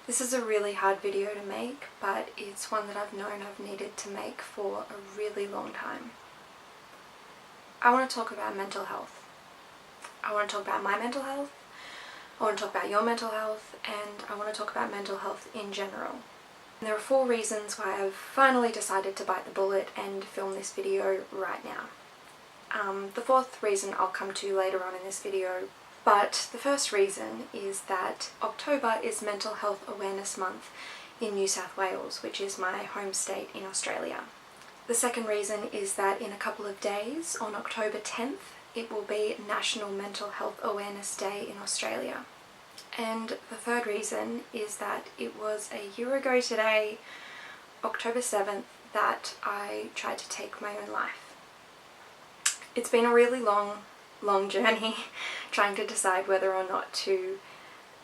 This is a really hard video to make, but it's one that I've known I've needed to make for a really long time. I want to talk about mental health. I want to talk about my mental health, I want to talk about your mental health, and I want to talk about mental health in general. And there are 4 reasons why I've finally decided to bite the bullet and film this video right now. The 4th reason I'll come to later on in this video, but the first reason is that October is Mental Health Awareness Month in New South Wales, which is my home state in Australia. The second reason is that in a couple of days, on October 10th, it will be National Mental Health Awareness Day in Australia. And the third reason is that it was a year ago today, October 7th, that I tried to take my own life. It's been a really long journey trying to decide whether or not to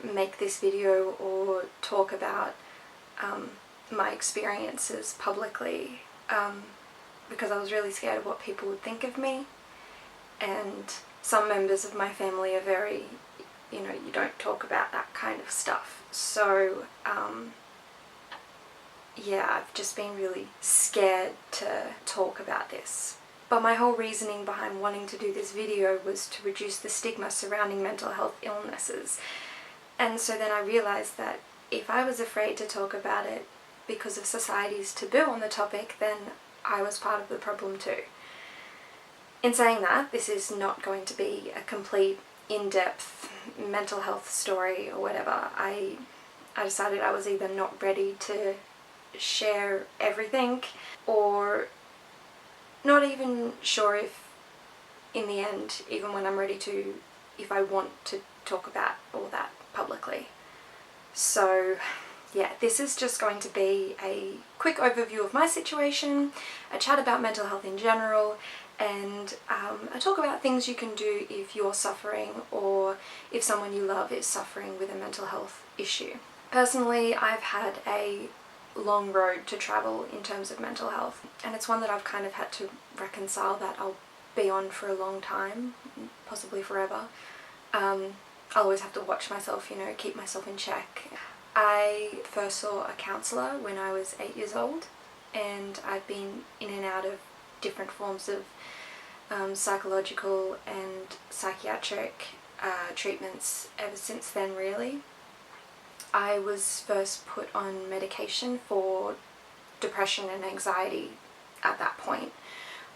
make this video or talk about my experiences publicly, because I was really scared of what people would think of me, and some members of my family are very, you don't talk about that kind of stuff. So yeah, I've just been really scared to talk about this. But my whole reasoning behind wanting to do this video was to reduce the stigma surrounding mental health illnesses. And so then I realised that if I was afraid to talk about it because of society's taboo on the topic, then I was part of the problem too. In saying that, this is not going to be a complete, in-depth mental health story or whatever. I decided I was either not ready to share everything, or not even sure if in the end, even when I'm ready to, if I want to talk about all that publicly. So yeah, this is just going to be a quick overview of my situation, a chat about mental health in general, and a talk about things you can do if you're suffering or if someone you love is suffering with a mental health issue. Personally, I've had a long road to travel in terms of mental health, and it's one that I've kind of had to reconcile that I'll be on for a long time, possibly forever. I'll always have to watch myself, keep myself in check. I first saw a counsellor when I was 8 years old, and I've been in and out of different forms of psychological and psychiatric treatments ever since then, really. I was first put on medication for depression and anxiety at that point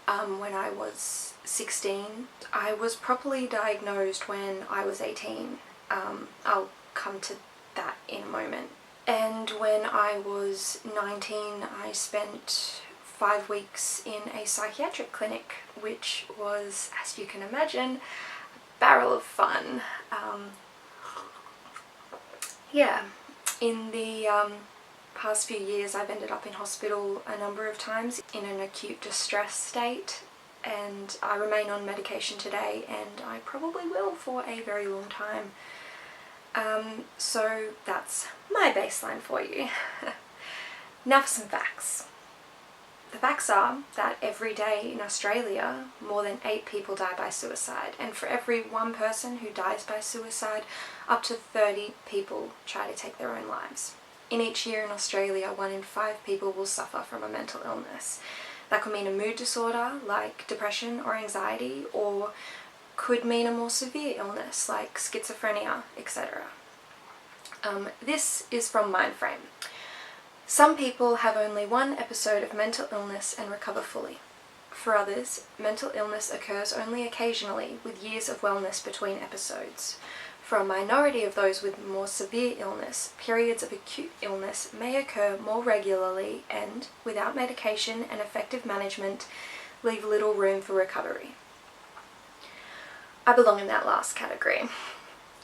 when I was 16. I was properly diagnosed when I was 18. I'll come to that in a moment. And when I was 19, I spent 5 weeks in a psychiatric clinic, which was, as you can imagine, a barrel of fun. Yeah, in the past few years I've ended up in hospital a number of times in an acute distress state, and I remain on medication today, and I probably will for a very long time. So that's my baseline for you. Now for some facts. The facts are that every day in Australia, more than 8 people die by suicide, and for every 1 person who dies by suicide, up to 30 people try to take their own lives. In each year in Australia, 1 in 5 people will suffer from a mental illness. That could mean a mood disorder like depression or anxiety, or could mean a more severe illness like schizophrenia, etc. This is from Mindframe. Some people have only 1 episode of mental illness and recover fully. For others, mental illness occurs only occasionally, with years of wellness between episodes. For a minority of those with more severe illness, periods of acute illness may occur more regularly and, without medication and effective management, leave little room for recovery. I belong in that last category.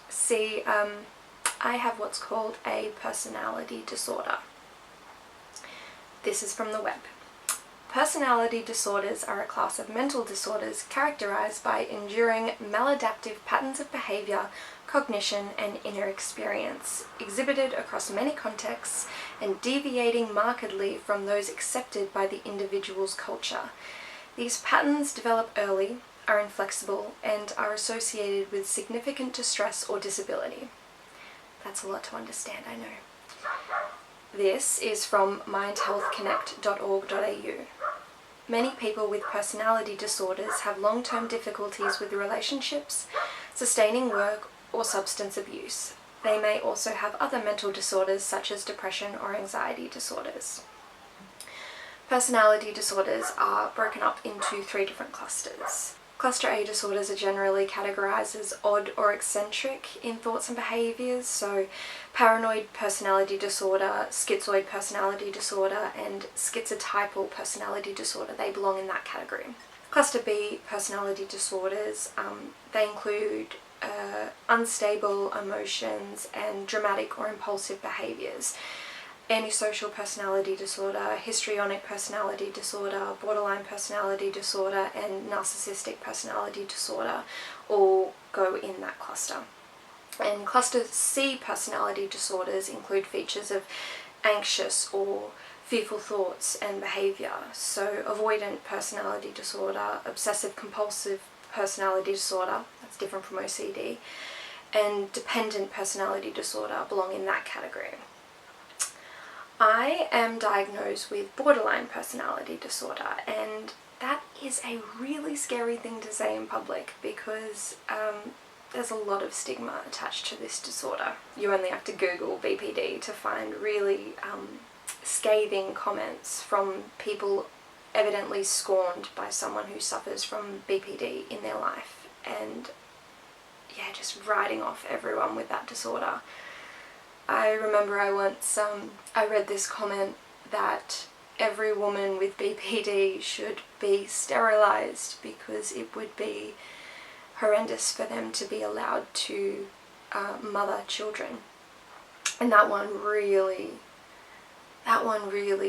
See, I have what's called a personality disorder. This is from the web. Personality disorders are a class of mental disorders characterized by enduring maladaptive patterns of behavior, cognition, and inner experience, exhibited across many contexts and deviating markedly from those accepted by the individual's culture. These patterns develop early, are inflexible, and are associated with significant distress or disability. That's a lot to understand, I know. This is from mindhealthconnect.org.au. Many people with personality disorders have long-term difficulties with relationships, sustaining work, or substance abuse. They may also have other mental disorders such as depression or anxiety disorders. Personality disorders are broken up into 3 different clusters. Cluster A disorders are generally categorized as odd or eccentric in thoughts and behaviors, so paranoid personality disorder, schizoid personality disorder, and schizotypal personality disorder, they belong in that category. Cluster B personality disorders, they include unstable emotions and dramatic or impulsive behaviors. Antisocial personality disorder, histrionic personality disorder, borderline personality disorder, and narcissistic personality disorder all go in that cluster. And cluster C personality disorders include features of anxious or fearful thoughts and behavior. So avoidant personality disorder, obsessive compulsive personality disorder, that's different from OCD, and dependent personality disorder belong in that category. I am diagnosed with borderline personality disorder, and that is a really scary thing to say in public because there's a lot of stigma attached to this disorder. You only have to Google BPD to find really scathing comments from people evidently scorned by someone who suffers from BPD in their life, and yeah, just writing off everyone with that disorder. I remember I once I read this comment that every woman with BPD should be sterilized because it would be horrendous for them to be allowed to mother children. And that one really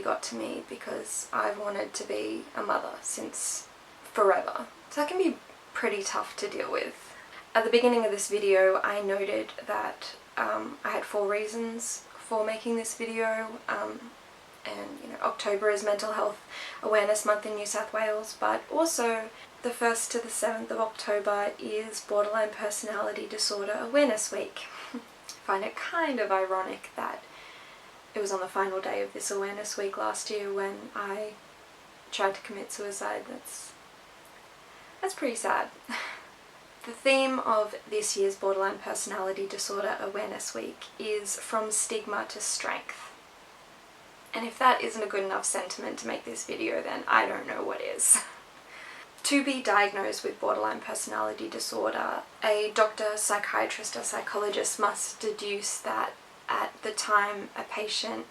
got to me because I've wanted to be a mother since forever. So that can be pretty tough to deal with. At the beginning of this video, I noted that I had 4 reasons for making this video, and October is Mental Health Awareness Month in New South Wales, but also the 1st to the 7th of October is Borderline Personality Disorder Awareness Week. I find it kind of ironic that it was on the final day of this awareness week last year when I tried to commit suicide. That's pretty sad. The theme of this year's Borderline Personality Disorder Awareness Week is from stigma to strength. And if that isn't a good enough sentiment to make this video, then I don't know what is. To be diagnosed with borderline personality disorder, a doctor, psychiatrist, or psychologist must deduce that at the time a patient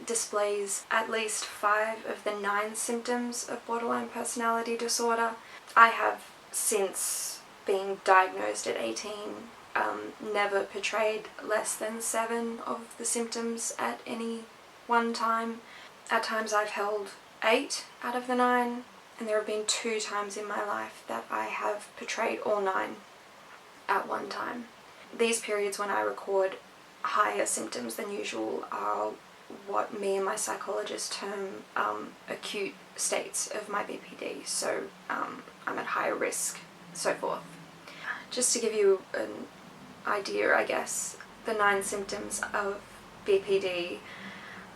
displays at least 5 of the 9 symptoms of borderline personality disorder. I have since being diagnosed at 18, never portrayed less than 7 of the symptoms at any one time. At times I've held 8 out of the 9, and there have been 2 times in my life that I have portrayed all 9 at one time. These periods when I record higher symptoms than usual are what me and my psychologist term acute states of my BPD, so I'm at higher risk, so forth. Just to give you an idea, I guess, the 9 symptoms of BPD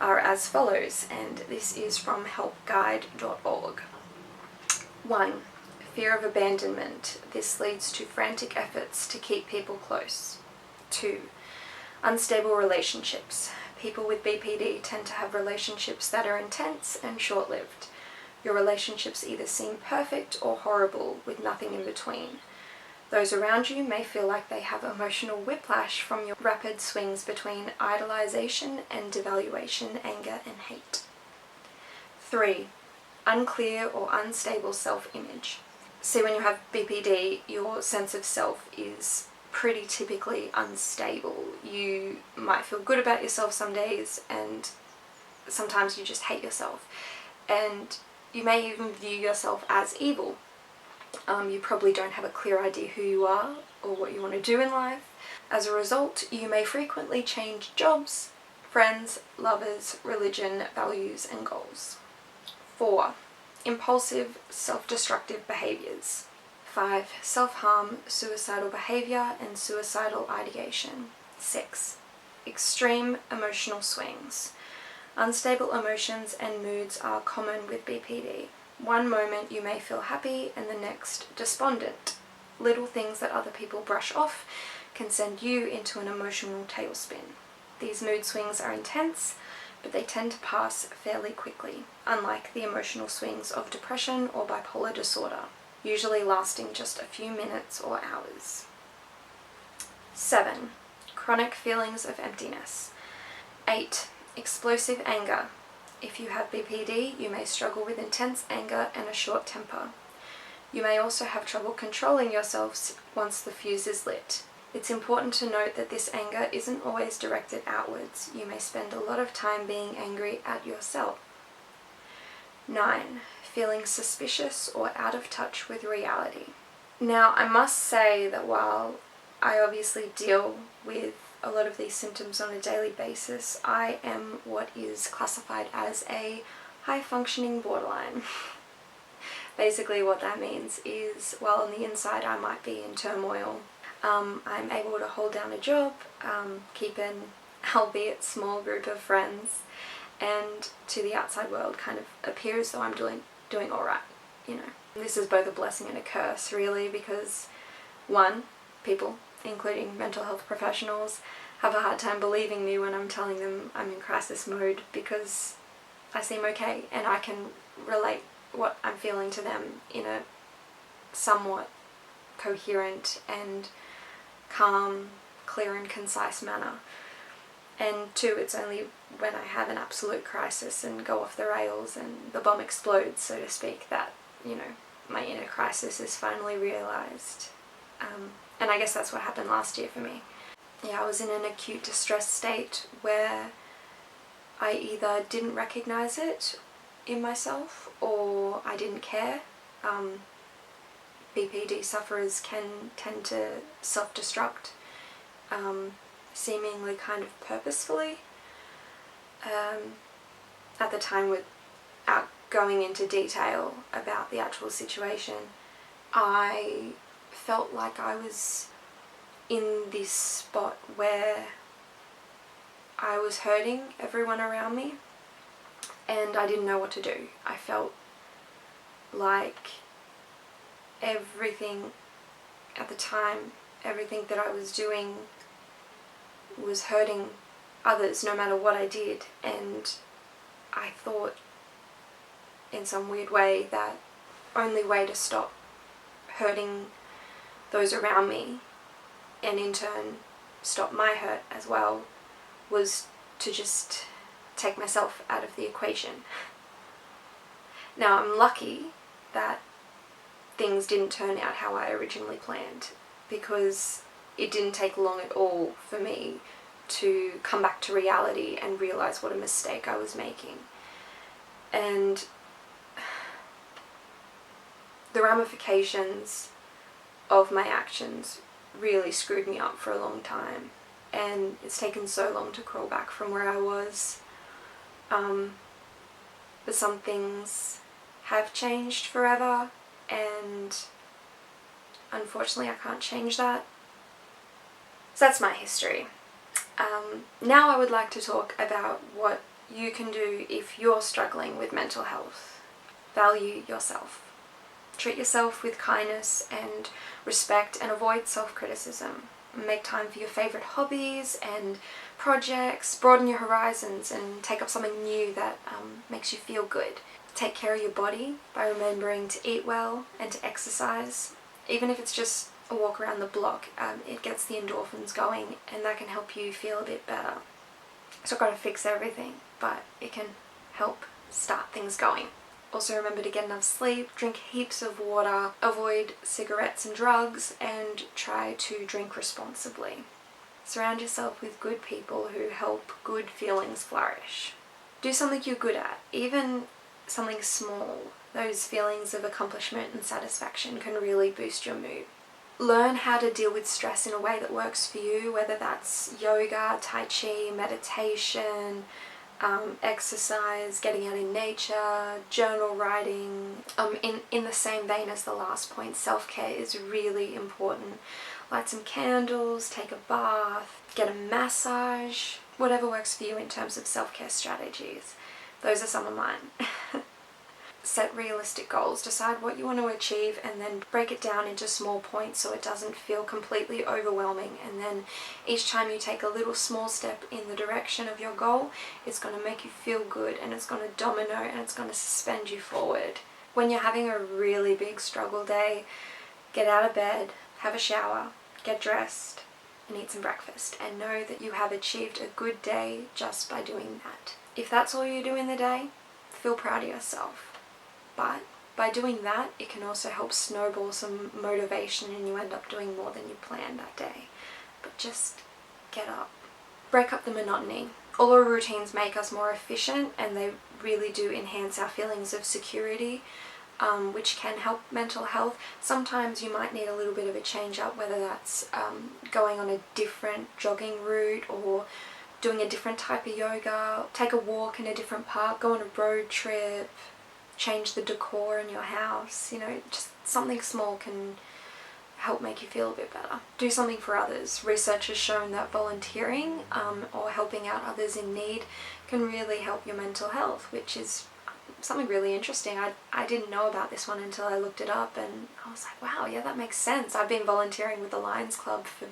are as follows, and this is from helpguide.org. 1. Fear of abandonment. This leads to frantic efforts to keep people close. 2. Unstable relationships. People with BPD tend to have relationships that are intense and short-lived. Your relationships either seem perfect or horrible with nothing in between. Those around you may feel like they have emotional whiplash from your rapid swings between idolization and devaluation, anger and hate. 3. Unclear or unstable self-image. See, when you have BPD, your sense of self is pretty typically unstable. You might feel good about yourself some days, and sometimes you just hate yourself. And you may even view yourself as evil. You probably don't have a clear idea who you are or what you want to do in life. As a result, you may frequently change jobs, friends, lovers, religion, values, and goals. 4. impulsive, self-destructive behaviours. 5. Self-harm, suicidal behaviour and suicidal ideation. 6. Extreme emotional swings. Unstable emotions and moods are common with BPD. One moment you may feel happy and the next despondent. Little things that other people brush off can send you into an emotional tailspin. These mood swings are intense, but they tend to pass fairly quickly, unlike the emotional swings of depression or bipolar disorder, usually lasting just a few minutes or hours. 7. Chronic feelings of emptiness. 8. Explosive anger. If you have BPD, you may struggle with intense anger and a short temper. You may also have trouble controlling yourselves once the fuse is lit. It's important to note that this anger isn't always directed outwards. You may spend a lot of time being angry at yourself. 9. Feeling suspicious or out of touch with reality. Now, I must say that while I obviously deal with a lot of these symptoms on a daily basis, I am what is classified as a high-functioning borderline. Basically what that means is, while on the inside I might be in turmoil, I'm able to hold down a job, keep an albeit small group of friends, and to the outside world kind of appear as though I'm doing alright, you know. This is both a blessing and a curse, really, because 1, people, including mental health professionals, have a hard time believing me when I'm telling them I'm in crisis mode, because I seem okay and I can relate what I'm feeling to them in a somewhat coherent and calm, clear and concise manner. And 2, it's only when I have an absolute crisis and go off the rails and the bomb explodes, so to speak, that, you know, my inner crisis is finally realised. And I guess that's what happened last year for me. Yeah, I was in an acute distress state where I either didn't recognise it in myself or I didn't care. BPD sufferers can tend to self-destruct, seemingly kind of purposefully. At the time, without going into detail about the actual situation, I felt like I was in this spot where I was hurting everyone around me and I didn't know what to do. I felt like everything at the time, everything that I was doing was hurting others no matter what I did, and I thought in some weird way that only way to stop hurting those around me and in turn stop my hurt as well was to just take myself out of the equation. Now, I'm lucky that things didn't turn out how I originally planned, because it didn't take long at all for me to come back to reality and realise what a mistake I was making. And the ramifications of my actions really screwed me up for a long time, and it's taken so long to crawl back from where I was. But some things have changed forever, and unfortunately I can't change that. So that's my history. Now I would like to talk about what you can do if you're struggling with mental health. Value yourself. Treat yourself with kindness and respect, and avoid self-criticism. Make time for your favourite hobbies and projects, broaden your horizons and take up something new that makes you feel good. Take care of your body by remembering to eat well and to exercise. Even if it's just a walk around the block, it gets the endorphins going and that can help you feel a bit better. It's not got to fix everything, but it can help start things going. Also remember to get enough sleep, drink heaps of water, avoid cigarettes and drugs, and try to drink responsibly. Surround yourself with good people who help good feelings flourish. Do something you're good at, even something small. Those feelings of accomplishment and satisfaction can really boost your mood. Learn how to deal with stress in a way that works for you, whether that's yoga, tai chi, meditation, exercise, getting out in nature, journal writing. In the same vein as the last point, self-care is really important. Light some candles, take a bath, get a massage, whatever works for you in terms of self-care strategies. Those are some of mine. Set realistic goals, decide what you want to achieve, and then break it down into small points so it doesn't feel completely overwhelming. And then each time you take a little small step in the direction of your goal, it's going to make you feel good, and it's going to domino, and it's going to suspend you forward. When you're having a really big struggle day, get out of bed, have a shower, get dressed, and eat some breakfast, and know that you have achieved a good day just by doing that. If that's all you do in the day, feel proud of yourself. But by doing that, it can also help snowball some motivation, and you end up doing more than you planned that day. But just get up. Break up the monotony. All our routines make us more efficient, and they really do enhance our feelings of security, which can help mental health. Sometimes you might need a little bit of a change up, whether that's going on a different jogging route, or doing a different type of yoga, take a walk in a different park, go on a road trip, change the decor in your house. Just something small can help make you feel a bit better. Do something for others. Research has shown that volunteering or helping out others in need can really help your mental health, which is something really interesting. I didn't know about this one until I looked it up, and I was like, wow, yeah, that makes sense. I've been volunteering with the Lions Club for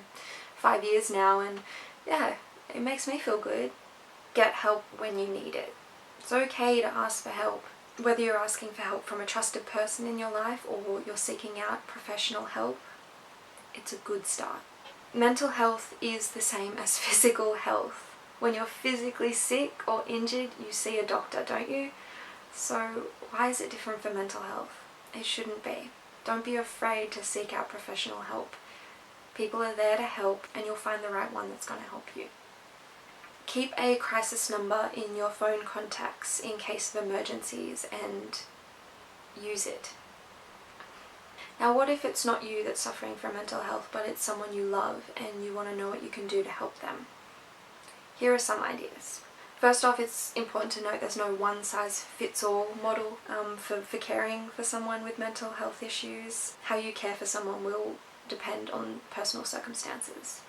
5 years now, and yeah, it makes me feel good. Get help when you need it. It's okay to ask for help. Whether you're asking for help from a trusted person in your life or you're seeking out professional help, it's a good start. Mental health is the same as physical health. When you're physically sick or injured, you see a doctor, don't you? So why is it different for mental health? It shouldn't be. Don't be afraid to seek out professional help. People are there to help, and you'll find the right one that's going to help you. Keep a crisis number in your phone contacts in case of emergencies, and use it. Now, what if it's not you that's suffering from mental health, but it's someone you love and you want to know what you can do to help them? Here are some ideas. First off, it's important to note there's no one-size-fits-all model for caring for someone with mental health issues. How you care for someone will depend on personal circumstances.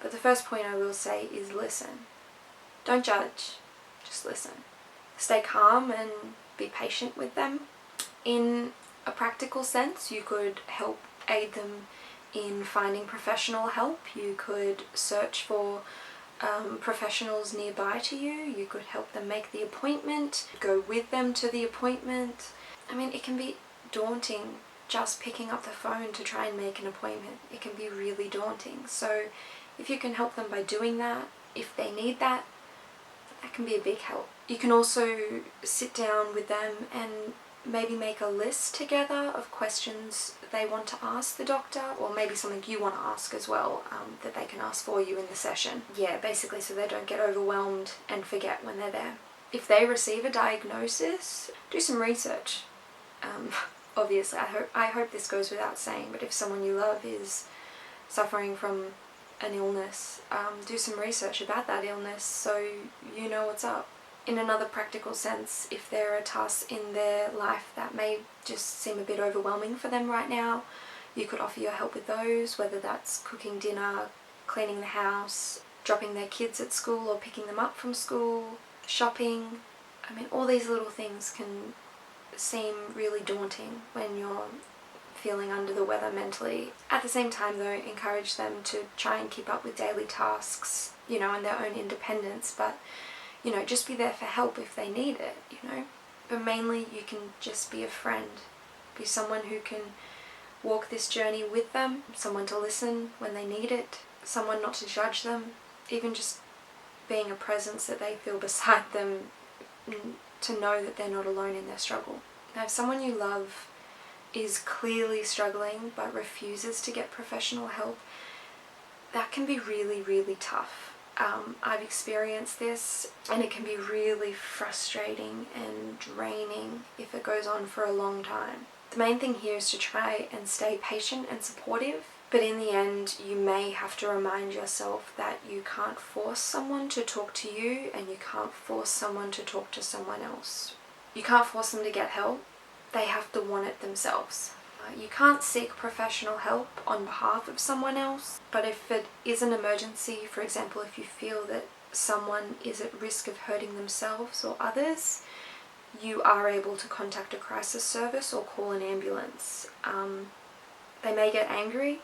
But the first point I will say is listen. Don't judge, just listen. Stay calm and be patient with them. In a practical sense, you could help aid them in finding professional help. You could search for professionals nearby to you. You could help them make the appointment, go with them to the appointment. I mean, it can be daunting just picking up the phone to try and make an appointment. It can be really daunting. So if you can help them by doing that, if they need that, that can be a big help. You can also sit down with them and maybe make a list together of questions they want to ask the doctor, or maybe something you want to ask as well, that they can ask for you in the session. Yeah, basically so they don't get overwhelmed and forget when they're there. If they receive a diagnosis, do some research. Obviously, I hope this goes without saying, but if someone you love is suffering from an illness, do some research about that illness so you know what's up. In another practical sense, if there are tasks in their life that may just seem a bit overwhelming for them right now, you could offer your help with those, whether that's cooking dinner, cleaning the house, dropping their kids at school or picking them up from school, shopping. I mean, all these little things can seem really daunting when you're feeling under the weather mentally. At the same time though, encourage them to try and keep up with daily tasks, and their own independence, but just be there for help if they need it, But mainly you can just be a friend, be someone who can walk this journey with them, someone to listen when they need it, someone not to judge them, even just being a presence that they feel beside them, to know that they're not alone in their struggle. Now, if someone you love is clearly struggling but refuses to get professional help, that can be really, really tough. I've experienced this, and it can be really frustrating and draining if it goes on for a long time. The main thing here is to try and stay patient and supportive, But in the end, you may have to remind yourself that you can't force someone to talk to you, and you can't force someone to talk to someone else. You can't force them to get help. They have to want it themselves. You can't seek professional help on behalf of someone else, but if it is an emergency, for example, if you feel that someone is at risk of hurting themselves or others, you are able to contact a crisis service or call an ambulance. They may get angry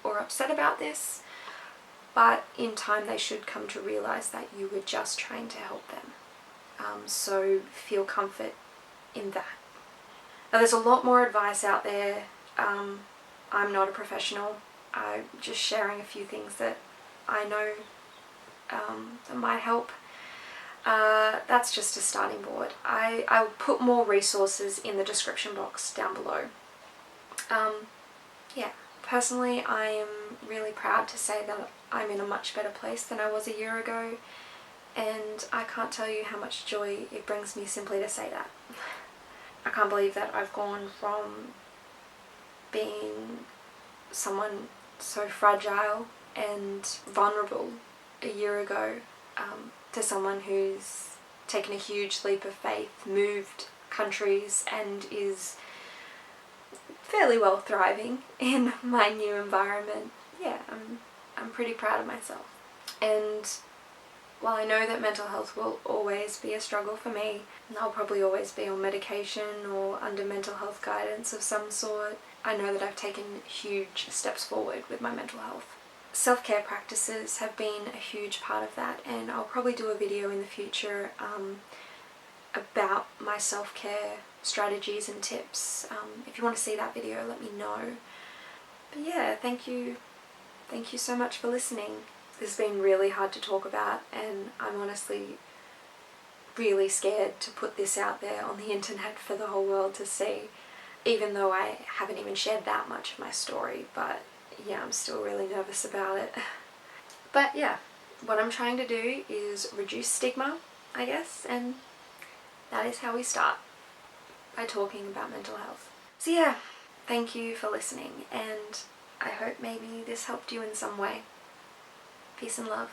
or upset about this, but in time they should come to realize that you were just trying to help them. So feel comfort in that. Now, there's a lot more advice out there. I'm not a professional. I'm just sharing a few things that I know that might help. That's just a starting board. I'll put more resources in the description box down below. Yeah, personally I am really proud to say that I'm in a much better place than I was a year ago, and I can't tell you how much joy it brings me simply to say that. I can't believe that I've gone from being someone so fragile and vulnerable a year ago to someone who's taken a huge leap of faith, moved countries, and is fairly well thriving in my new environment. Yeah, I'm pretty proud of myself. And while I know that mental health will always be a struggle for me, and I'll probably always be on medication or under mental health guidance of some sort, I know that I've taken huge steps forward with my mental health. Self-care practices have been a huge part of that, and I'll probably do a video in the future about my self-care strategies and tips. If you want to see that video, let me know. But yeah, thank you so much for listening. This has been really hard to talk about, and I'm honestly really scared to put this out there on the internet for the whole world to see, even though I haven't even shared that much of my story. But yeah, I'm still really nervous about it. But yeah, what I'm trying to do is reduce stigma, I guess, and that is how we start, by talking about mental health. So yeah, thank you for listening, and I hope maybe this helped you in some way. Peace and love.